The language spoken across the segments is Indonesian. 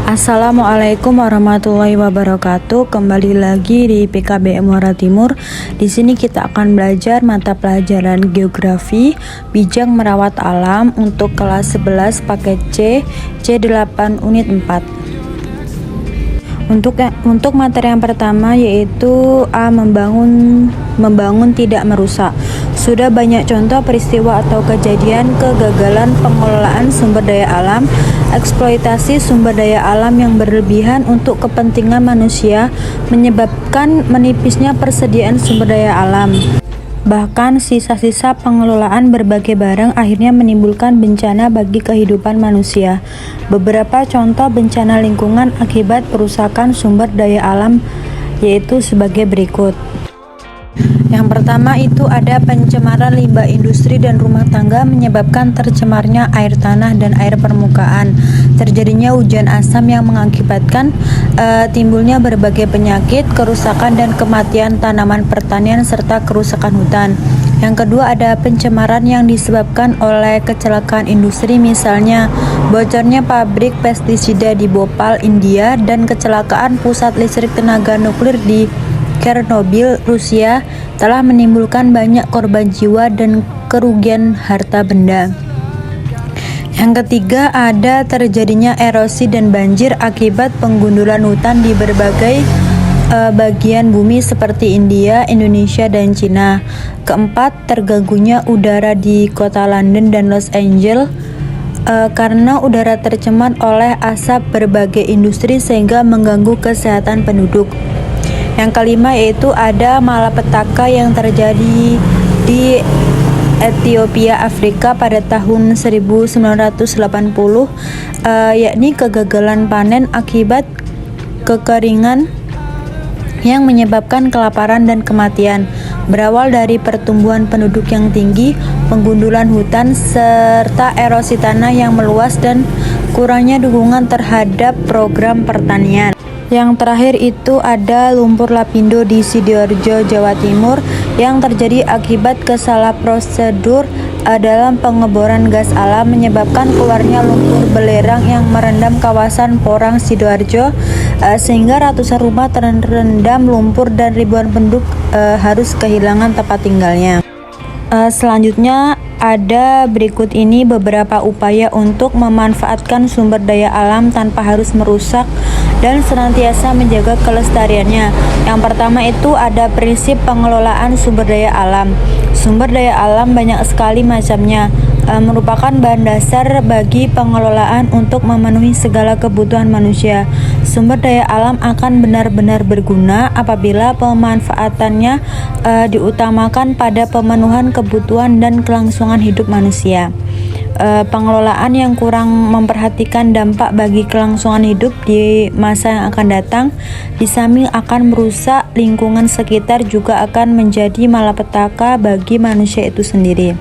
Assalamualaikum warahmatullahi wabarakatuh. Kembali lagi di PKBM Muara Timur. Di sini kita akan belajar mata pelajaran geografi, bijak merawat alam untuk kelas 11 paket C, C8 unit 4. Untuk materi yang pertama yaitu A. Membangun tidak merusak. Sudah banyak contoh peristiwa atau kejadian kegagalan pengelolaan sumber daya alam, eksploitasi sumber daya alam yang berlebihan untuk kepentingan manusia menyebabkan menipisnya persediaan sumber daya alam. Bahkan sisa-sisa pengelolaan berbagai barang akhirnya menimbulkan bencana bagi kehidupan manusia. Beberapa contoh bencana lingkungan akibat perusakan sumber daya alam yaitu sebagai berikut. Yang pertama itu ada pencemaran limbah industri dan rumah tangga menyebabkan tercemarnya air tanah dan air permukaan. Terjadinya hujan asam yang mengakibatkan timbulnya berbagai penyakit, kerusakan dan kematian tanaman pertanian serta kerusakan hutan. Yang kedua ada pencemaran yang disebabkan oleh kecelakaan industri, misalnya bocornya pabrik pestisida di Bhopal, India, dan kecelakaan pusat listrik tenaga nuklir di Chernobyl, Rusia telah menimbulkan banyak korban jiwa dan kerugian harta benda. Yang ketiga ada terjadinya erosi dan banjir akibat penggundulan hutan di berbagai bagian bumi seperti India, Indonesia, dan Cina. Keempat, terganggunya udara di kota London dan Los Angeles karena udara tercemar oleh asap berbagai industri sehingga mengganggu kesehatan penduduk. Yang kelima yaitu ada malapetaka yang terjadi di Ethiopia, Afrika pada tahun 1980, yakni kegagalan panen akibat kekeringan yang menyebabkan kelaparan dan kematian. Berawal dari pertumbuhan penduduk yang tinggi, penggundulan hutan, serta erosi tanah yang meluas dan kurangnya dukungan terhadap program pertanian. Yang terakhir itu ada lumpur lapindo di Sidoarjo, Jawa Timur yang terjadi akibat kesalah prosedur dalam pengeboran gas alam menyebabkan keluarnya lumpur belerang yang merendam kawasan Porang, Sidoarjo, sehingga ratusan rumah terendam lumpur dan ribuan penduduk harus kehilangan tempat tinggalnya. Selanjutnya ada berikut ini beberapa upaya untuk memanfaatkan sumber daya alam tanpa harus merusak dan senantiasa menjaga kelestariannya. Yang pertama itu ada prinsip pengelolaan sumber daya alam. Sumber daya alam banyak sekali macamnya, merupakan bahan dasar bagi pengelolaan untuk memenuhi segala kebutuhan manusia. Sumber daya alam akan benar-benar berguna apabila pemanfaatannya diutamakan pada pemenuhan kebutuhan dan kelangsungan hidup manusia. Pengelolaan yang kurang memperhatikan dampak bagi kelangsungan hidup di masa yang akan datang, di samping akan merusak lingkungan sekitar, juga akan menjadi malapetaka bagi manusia itu sendiri.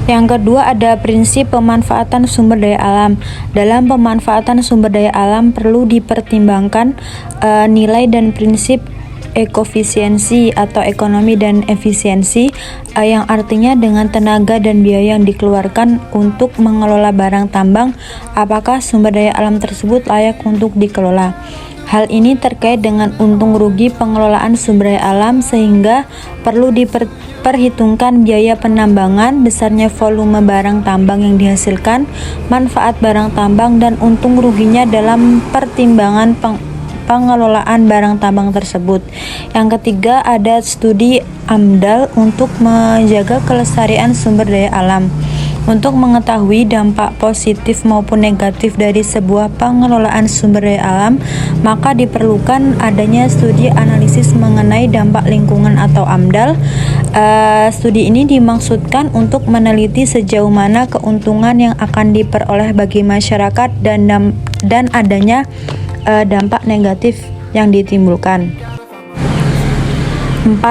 Yang kedua ada prinsip pemanfaatan sumber daya alam. Dalam pemanfaatan sumber daya alam perlu dipertimbangkan nilai dan prinsip ekofisiensi atau ekonomi dan efisiensi, yang artinya dengan tenaga dan biaya yang dikeluarkan untuk mengelola barang tambang, apakah sumber daya alam tersebut layak untuk dikelola. Hal ini terkait dengan untung rugi pengelolaan sumber daya alam, sehingga perlu diperhitungkan biaya penambangan, besarnya volume barang tambang yang dihasilkan, manfaat barang tambang, dan untung ruginya dalam pertimbangan pengelolaan barang tambang tersebut. Yang ketiga ada studi AMDAL untuk menjaga kelestarian sumber daya alam. Untuk mengetahui dampak positif maupun negatif dari sebuah pengelolaan sumber daya alam, maka diperlukan adanya studi analisis mengenai dampak lingkungan atau AMDAL. Studi ini dimaksudkan untuk meneliti sejauh mana keuntungan yang akan diperoleh bagi masyarakat dan adanya dampak negatif yang ditimbulkan. 4.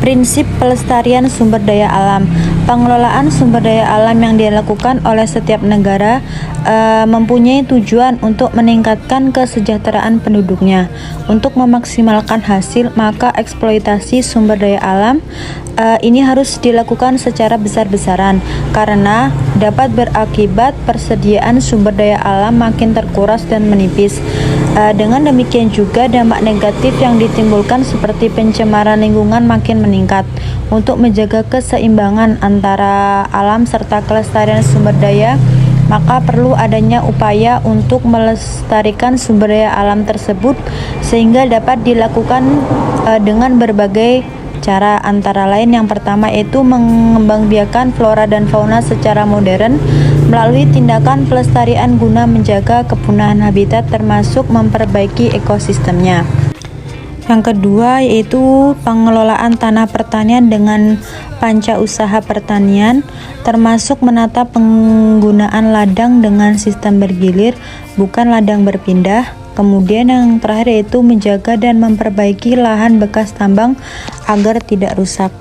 Prinsip pelestarian sumber daya alam. Pengelolaan sumber daya alam yang dilakukan oleh setiap negara mempunyai tujuan untuk meningkatkan kesejahteraan penduduknya. Untuk memaksimalkan hasil, maka eksploitasi sumber daya alam ini harus dilakukan secara besar-besaran karena dapat berakibat persediaan sumber daya alam makin terkuras dan menipis. Dengan demikian juga dampak negatif yang ditimbulkan seperti pencemaran lingkungan makin meningkat. Untuk menjaga keseimbangan antara alam serta kelestarian sumber daya, maka perlu adanya upaya untuk melestarikan sumber daya alam tersebut sehingga dapat dilakukan dengan berbagai cara, antara lain yang pertama yaitu mengembangbiakan flora dan fauna secara modern melalui tindakan pelestarian guna menjaga kepunahan habitat termasuk memperbaiki ekosistemnya. Yang kedua yaitu pengelolaan tanah pertanian dengan panca usaha pertanian, termasuk menata penggunaan ladang dengan sistem bergilir, bukan ladang berpindah. Kemudian yang terakhir yaitu menjaga dan memperbaiki lahan bekas tambang agar tidak rusak.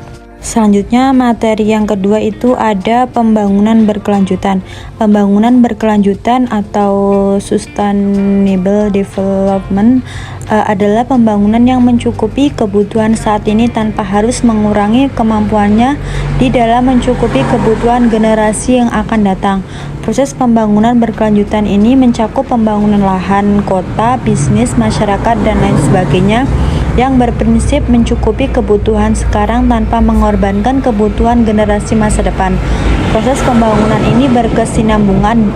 Selanjutnya materi yang kedua itu ada pembangunan berkelanjutan. Pembangunan berkelanjutan atau sustainable development adalah pembangunan yang mencukupi kebutuhan saat ini tanpa harus mengurangi kemampuannya di dalam mencukupi kebutuhan generasi yang akan datang. Proses pembangunan berkelanjutan ini mencakup pembangunan lahan, kota, bisnis, masyarakat, dan lain sebagainya yang berprinsip mencukupi kebutuhan sekarang tanpa mengorbankan kebutuhan generasi masa depan. Proses pembangunan ini berkesinambungan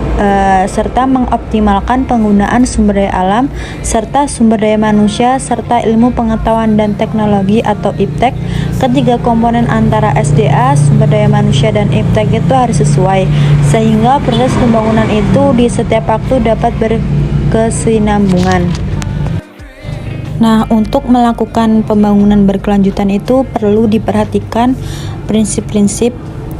serta mengoptimalkan penggunaan sumber daya alam serta sumber daya manusia serta ilmu pengetahuan dan teknologi atau IPTEK. Ketiga komponen antara SDA, sumber daya manusia, dan IPTEK itu harus sesuai sehingga proses pembangunan itu di setiap waktu dapat berkesinambungan. Nah, untuk melakukan pembangunan berkelanjutan itu perlu diperhatikan prinsip-prinsip.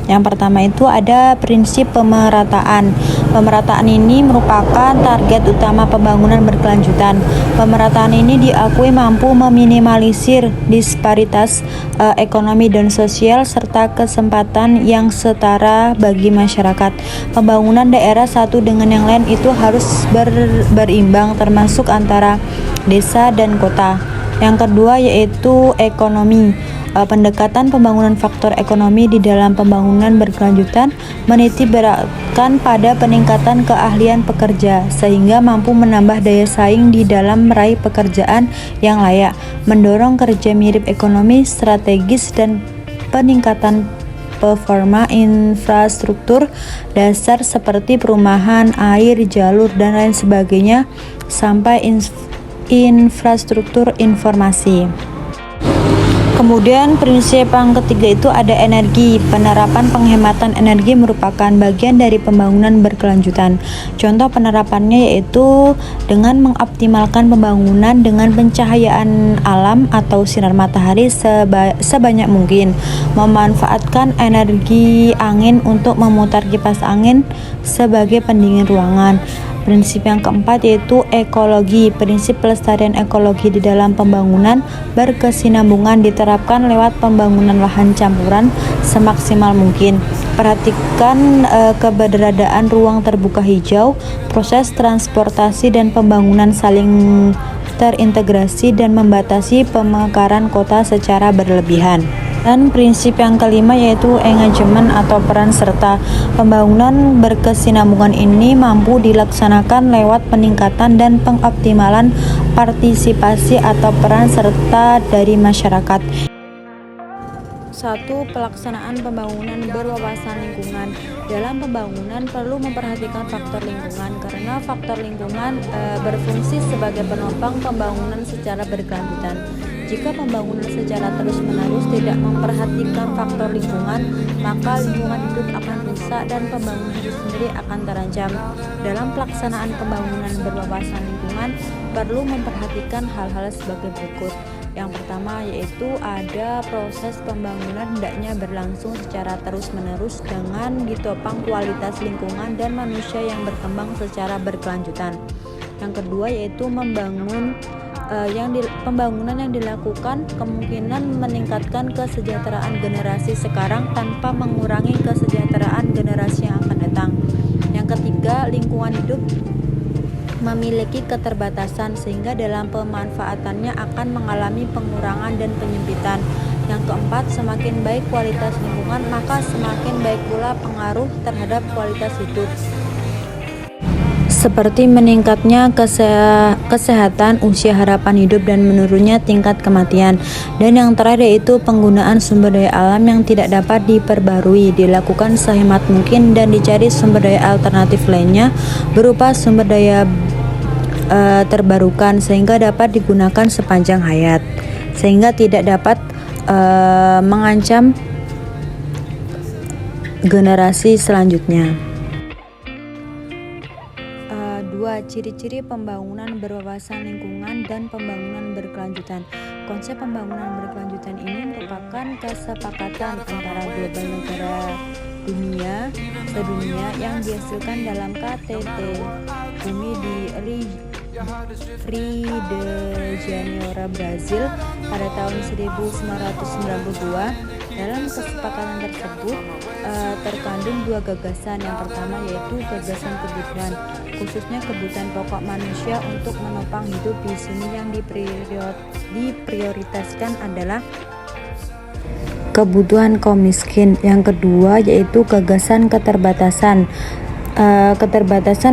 Yang pertama itu ada prinsip pemerataan. Pemerataan ini merupakan target utama pembangunan berkelanjutan. Pemerataan ini diakui mampu meminimalisir disparitas ekonomi dan sosial serta kesempatan yang setara bagi masyarakat. Pembangunan daerah satu dengan yang lain itu harus berimbang termasuk antara desa dan kota. Yang kedua yaitu ekonomi. Pendekatan pembangunan faktor ekonomi di dalam pembangunan berkelanjutan menitik beratkan pada peningkatan keahlian pekerja sehingga mampu menambah daya saing di dalam meraih pekerjaan yang layak, mendorong kerja mirip ekonomi strategis dan peningkatan performa infrastruktur dasar seperti perumahan, air, jalur, dan lain sebagainya sampai infrastruktur informasi. Kemudian prinsip yang ketiga itu ada energi. Penerapan penghematan energi merupakan bagian dari pembangunan berkelanjutan. Contoh penerapannya yaitu dengan mengoptimalkan pembangunan dengan pencahayaan alam atau sinar matahari sebanyak mungkin, memanfaatkan energi angin untuk memutar kipas angin sebagai pendingin ruangan. Prinsip yang keempat yaitu ekologi. Prinsip pelestarian ekologi di dalam pembangunan berkesinambungan diterapkan lewat pembangunan lahan campuran semaksimal mungkin. Perhatikan keberadaan ruang terbuka hijau, proses transportasi dan pembangunan saling terintegrasi dan membatasi pemekaran kota secara berlebihan. Dan prinsip yang kelima yaitu engagement atau peran serta. Pembangunan berkesinambungan ini mampu dilaksanakan lewat peningkatan dan pengoptimalan partisipasi atau peran serta dari masyarakat. 1. Pelaksanaan pembangunan berwawasan lingkungan. Dalam pembangunan perlu memperhatikan faktor lingkungan karena faktor lingkungan berfungsi sebagai penopang pembangunan secara berkelanjutan. Jika pembangunan secara terus-menerus tidak memperhatikan faktor lingkungan, maka lingkungan hidup akan rusak dan pembangunan itu sendiri akan terancam. Dalam pelaksanaan pembangunan berwawasan lingkungan, perlu memperhatikan hal-hal sebagai berikut. Yang pertama yaitu ada proses pembangunan hendaknya berlangsung secara terus-menerus dengan ditopang kualitas lingkungan dan manusia yang berkembang secara berkelanjutan. Yang kedua yaitu membangun Pembangunan yang dilakukan kemungkinan meningkatkan kesejahteraan generasi sekarang tanpa mengurangi kesejahteraan generasi yang akan datang. Yang ketiga, lingkungan hidup memiliki keterbatasan sehingga dalam pemanfaatannya akan mengalami pengurangan dan penyempitan. Yang keempat, semakin baik kualitas lingkungan, maka semakin baik pula pengaruh terhadap kualitas hidup, seperti meningkatnya kesehatan, usia harapan hidup, dan menurunnya tingkat kematian. Dan yang terakhir yaitu penggunaan sumber daya alam yang tidak dapat diperbarui dilakukan sehemat mungkin dan dicari sumber daya alternatif lainnya berupa sumber daya terbarukan sehingga dapat digunakan sepanjang hayat, sehingga tidak dapat mengancam generasi selanjutnya. 2. Ciri-ciri pembangunan berwawasan lingkungan dan pembangunan berkelanjutan. Konsep pembangunan berkelanjutan ini merupakan kesepakatan antara global negara sedunia yang dihasilkan dalam KTT Bumi di Rio de Janeiro, Brazil pada tahun 1992. Dalam kesepakatan tersebut terkandung dua gagasan. Yang pertama yaitu gagasan kebutuhan, khususnya kebutuhan pokok manusia untuk menopang hidup di sini. Yang diprioritaskan adalah kebutuhan kaum miskin. Yang kedua yaitu gagasan keterbatasan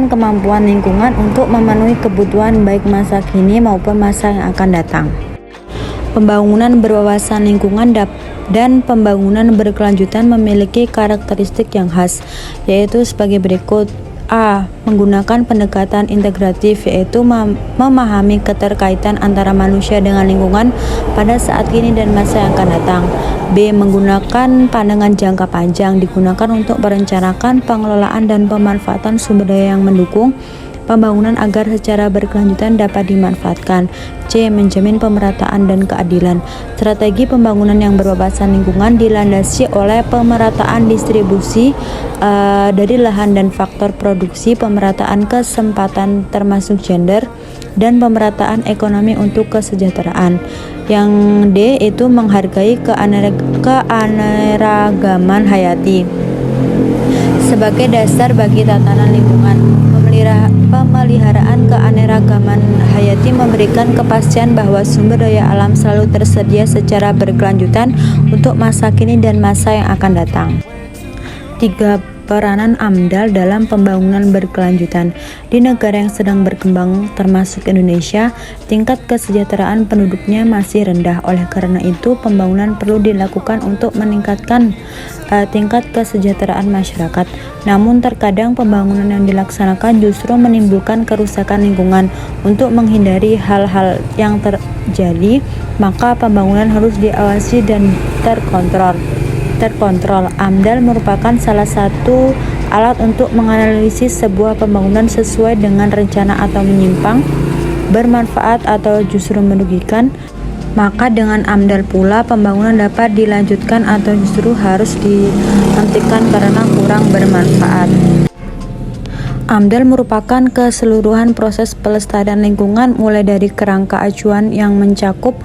kemampuan lingkungan untuk memenuhi kebutuhan baik masa kini maupun masa yang akan datang. Pembangunan berwawasan lingkungan dan pembangunan berkelanjutan memiliki karakteristik yang khas, yaitu sebagai berikut. A. Menggunakan pendekatan integratif, yaitu memahami keterkaitan antara manusia dengan lingkungan pada saat kini dan masa yang akan datang. B. Menggunakan pandangan jangka panjang, digunakan untuk merencanakan pengelolaan dan pemanfaatan sumber daya yang mendukung pembangunan agar secara berkelanjutan dapat dimanfaatkan. C. Menjamin pemerataan dan keadilan. Strategi pembangunan yang berwawasan lingkungan dilandasi oleh pemerataan distribusi dari lahan dan faktor produksi, pemerataan kesempatan termasuk gender, dan pemerataan ekonomi untuk kesejahteraan. Yang D itu menghargai keanekaragaman hayati sebagai dasar bagi tatanan lingkungan. Pemeliharaan keanekaragaman hayati memberikan kepastian bahwa sumber daya alam selalu tersedia secara berkelanjutan untuk masa kini dan masa yang akan datang. 3. Peranan AMDAL dalam pembangunan berkelanjutan. Di negara yang sedang berkembang termasuk Indonesia, tingkat kesejahteraan penduduknya masih rendah. Oleh karena itu, pembangunan perlu dilakukan untuk meningkatkan tingkat kesejahteraan masyarakat. Namun terkadang pembangunan yang dilaksanakan justru menimbulkan kerusakan lingkungan. Untuk menghindari hal-hal yang terjadi, maka pembangunan harus diawasi dan terkontrol. AMDAL merupakan salah satu alat untuk menganalisis sebuah pembangunan sesuai dengan rencana atau menyimpang, bermanfaat atau justru merugikan. Maka dengan AMDAL pula pembangunan dapat dilanjutkan atau justru harus dihentikan karena kurang bermanfaat. AMDAL merupakan keseluruhan proses pelestarian lingkungan mulai dari kerangka acuan yang mencakup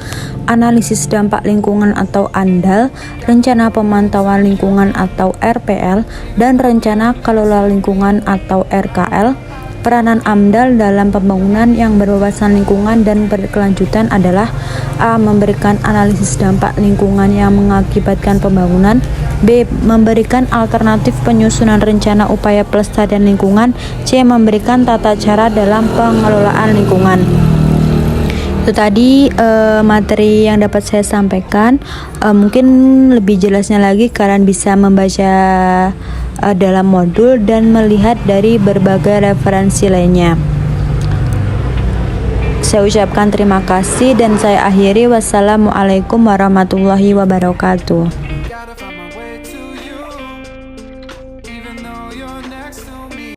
analisis dampak lingkungan atau ANDAL, rencana pemantauan lingkungan atau RPL, dan rencana kelola lingkungan atau RKL. Peranan AMDAL dalam pembangunan yang berwawasan lingkungan dan berkelanjutan adalah A. Memberikan analisis dampak lingkungan yang mengakibatkan pembangunan. B. Memberikan alternatif penyusunan rencana upaya pelestarian lingkungan. C. Memberikan tata cara dalam pengelolaan lingkungan. Itu tadi materi yang dapat saya sampaikan. Mungkin lebih jelasnya lagi kalian bisa membaca dalam modul dan melihat dari berbagai referensi lainnya. Saya ucapkan terima kasih dan saya akhiri. Wassalamualaikum warahmatullahi wabarakatuh.